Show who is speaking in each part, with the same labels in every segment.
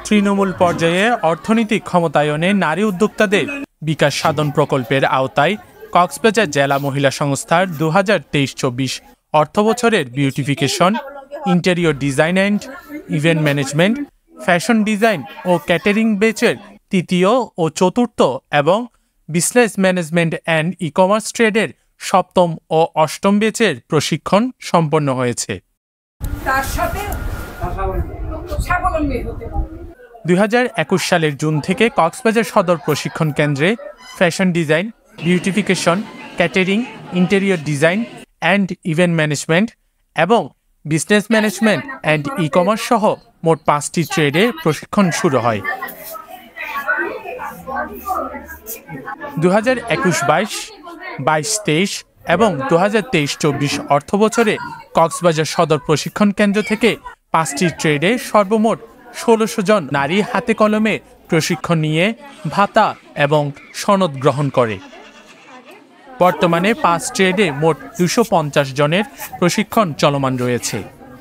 Speaker 1: তৃণমূল পর্যায়ে অর্থনৈতিক ক্ষমতায়নে নারী উদ্যোক্তাদের বিকাশ সাধন প্রকল্পের আওতায় কক্সবাজার জেলা মহিলা সংস্থার 2023-24 অর্থবছরের beautification, interior design and event management, fashion design ও ক্যাটারিং ব্যাচের তৃতীয় ও চতুর্থ এবং বিজনেস ম্যানেজমেন্ট অ্যান্ড ই-কমার্স ট্রেডের সপ্তম ও অষ্টম ব্যাচের প্রশিক্ষণ সম্পন্ন হয়েছে। 2021 সালের জুন থেকে কক্সবাজার সদর প্রশিক্ষণ কেন্দ্রে fashion design, beautification, catering, interior design and event management এবং বিজনেস ম্যানেজমেন্ট অ্যান্ড ই-কমার্স সহ মোট 5টি ট্রেডে প্রশিক্ষণ শুরু হয়। 2021-22, 22-23 এবং 2023-24 অর্থবছরে কক্সবাজার সদর প্রশিক্ষণ কেন্দ্র থেকে 5টি ট্রেডে সর্বমোট 1600 জন নারী হাতে কলমে প্রশিক্ষণ নিয়ে ভাতা এবং সনদ গ্রহণ করে। বর্তমানে 5 ট্রেডে মোট 250 জনের প্রশিক্ষণ চলমান রয়েছে।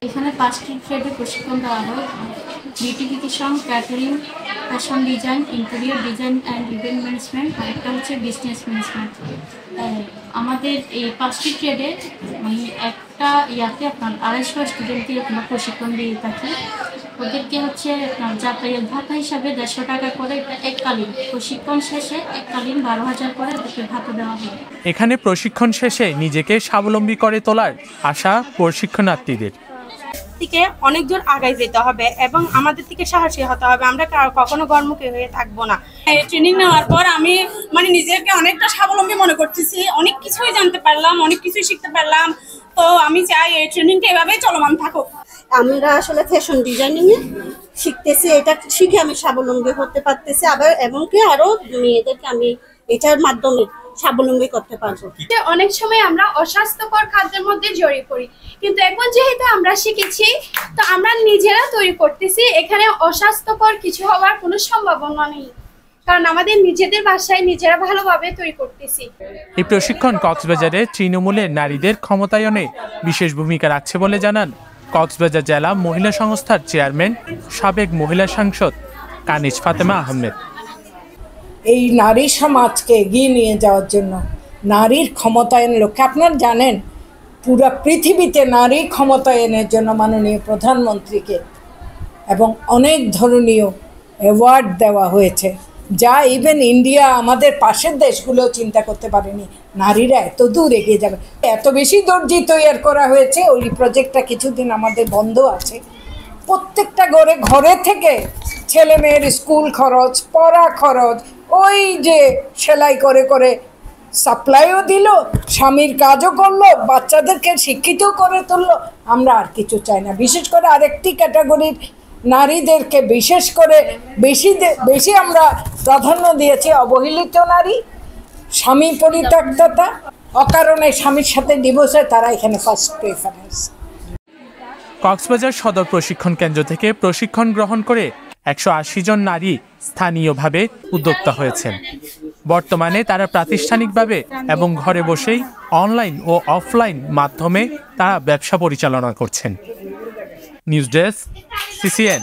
Speaker 2: এখানে 5টি ট্রেডে প্রশিক্ষণ দেওয়া হয়: beautification, catering, fashion design, interior design and event management, আর একটা হচ্ছে বিজনেস ম্যানেজমেন্ট। আমাদের এই 5টি ট্রেডে একটা ইয়াতে আপনার 250 স্টুডেন্টকে আপনার প্রশিক্ষণ দিয়ে থাকি। ওদেরকে হচ্ছে যাতায়াত ভাতা হিসাবে 150 টাকা করে এককালীন, প্রশিক্ষণ শেষে এককালীন 12,000 করে ওদেরকে ভাতা দেওয়া হয়।
Speaker 1: এখানে প্রশিক্ষণ শেষে নিজেকে স্বাবলম্বী করে তোলার আশা প্রশিক্ষণার্থীদের।
Speaker 3: থেকে অনেক দূর আগায় যেতে হবে এবং আমাদের থেকে সাহসী হতে হবে। আমরা কখনো গর্মুখী হয়ে থাকবো না। ট্রেনিং নেওয়ার পর আমি নিজেকে অনেকটা স্বাবলম্বী মনে করতেছি। অনেক কিছুই জানতে পারলাম, অনেক কিছুই শিখতে পারলাম। তো আমি চাই এই ট্রেনিংটা এভাবেই চলমান থাকুক।
Speaker 4: আমরা আসলে ফ্যাশন ডিজাইনিং এ শিখতেছি, এটা শিখে আমি স্বাবলম্বী হতে পারতেছি। আবার এমনকি আরো মেয়েদেরকে আমি এটার মাধ্যমে স্বাবলম্বী করতে পারবো।
Speaker 5: অনেক সময় আমরা অস্বাস্থ্যকর খাদ্যের মধ্যে জড়িয়ে পড়ি, কিন্তু এখন যেহেতু আমরা শিখেছি, তো আমরা নিজেরা তৈরি করতেছি। এখানে অস্বাস্থ্যকর কিছু হওয়ার কোনো সম্ভাবনা নেই, কারণ আমাদের নিজেদের বাসায় নিজেরা ভালোভাবে তৈরি করতেছি।
Speaker 1: এই প্রশিক্ষণ কক্সবাজারে তৃণমূলের নারীদের ক্ষমতায়নে বিশেষ ভূমিকা রাখছে বলে জানান কক্সবাজার জেলা মহিলা সংস্থার চেয়ারম্যান, সাবেক মহিলা সাংসদ কানিজ ফাতেমা আহমেদ।
Speaker 6: এই নারী সমাজকে এগিয়ে নিয়ে যাওয়ার জন্য, নারীর ক্ষমতায়ন লক্ষ্যে, আপনারা জানেন পুরো পৃথিবীতে নারী ক্ষমতায়নের জন্য মাননীয় প্রধানমন্ত্রীকে এবং অনেক ধরনীয় অ্যাওয়ার্ড দেওয়া হয়েছে, যা ইভেন ইন্ডিয়া, আমাদের পাশের দেশগুলো চিন্তা করতে পারেনি। নারীরা এত দূর এগিয়ে যাবে, এত বেশি দর্জি তৈরি করা হয়েছে। ওই প্রজেক্টটা কিছুদিন আমাদের বন্ধ আছে। প্রত্যেকটা ঘরে থেকে ছেলে মেয়ের স্কুল খরচ, পড়া খরচ, ওই যে সেলাই করে করে সাপ্লাইও দিল, স্বামীর কাজও করলো, বাচ্চাদেরকে শিক্ষিত করে তুললো। আমরা আর কিছু চাই না। বিশেষ করে আরেকটি ক্যাটাগরির নারীদেরকে বিশেষ করে বেশি আমরা প্রাধান্য দিয়েছি, অবহেলিত নারী, স্বামী পরিত্যক্ততা, অকারণে স্বামীর সাথে ডিভোর্স হয়, তারা এখানে ফার্স্ট প্রেফারেন্স।
Speaker 1: কক্সবাজার সদর প্রশিক্ষণ কেন্দ্র থেকে প্রশিক্ষণ গ্রহণ করে 180 জন নারী স্থানীয়ভাবে উদ্যোক্তা হয়েছেন। বর্তমানে তারা প্রাতিষ্ঠানিকভাবে এবং ঘরে বসেই অনলাইন ও অফলাইন মাধ্যমে তারা ব্যবসা পরিচালনা করছেন। News desk, CCN।